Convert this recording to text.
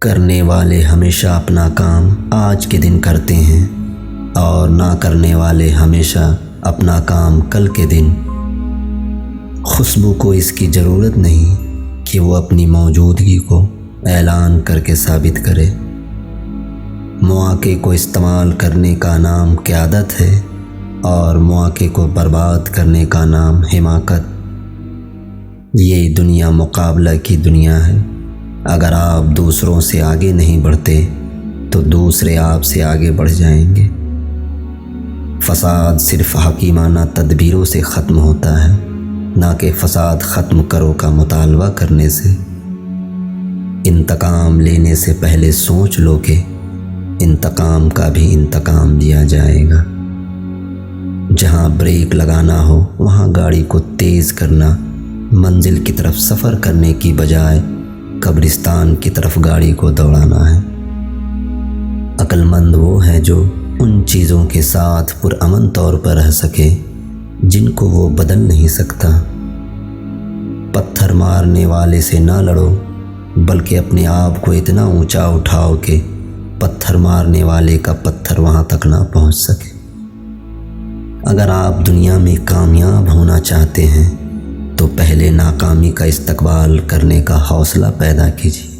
کرنے والے ہمیشہ اپنا کام آج کے دن کرتے ہیں اور نہ کرنے والے ہمیشہ اپنا کام کل کے دن۔ خوشبو کو اس کی ضرورت نہیں کہ وہ اپنی موجودگی کو اعلان کر کے ثابت کرے۔ مواقع کو استعمال کرنے کا نام قیادت ہے اور مواقع کو برباد کرنے کا نام حماقت۔ یہ دنیا مقابلہ کی دنیا ہے۔ اگر آپ دوسروں سے آگے نہیں بڑھتے تو دوسرے آپ سے آگے بڑھ جائیں گے۔ فساد صرف حکیمانہ تدبیروں سے ختم ہوتا ہے، نہ کہ فساد ختم کرو کا مطالبہ کرنے سے۔ انتقام لینے سے پہلے سوچ لو کہ انتقام کا بھی انتقام لیا جائے گا۔ جہاں بریک لگانا ہو وہاں گاڑی کو تیز کرنا، منزل کی طرف سفر کرنے کی بجائے قبرستان کی طرف گاڑی کو دوڑانا ہے۔ عقل مند وہ ہے جو ان چیزوں کے ساتھ پرامن طور پر رہ سکے جن کو وہ بدل نہیں سکتا۔ پتھر مارنے والے سے نہ لڑو، بلکہ اپنے آپ کو اتنا اونچا اٹھاؤ کہ پتھر مارنے والے کا پتھر وہاں تک نہ پہنچ سکے۔ اگر آپ دنیا میں کامیاب ہونا چاہتے ہیں تو پہلے ناکامی کا استقبال کرنے کا حوصلہ پیدا کیجیے۔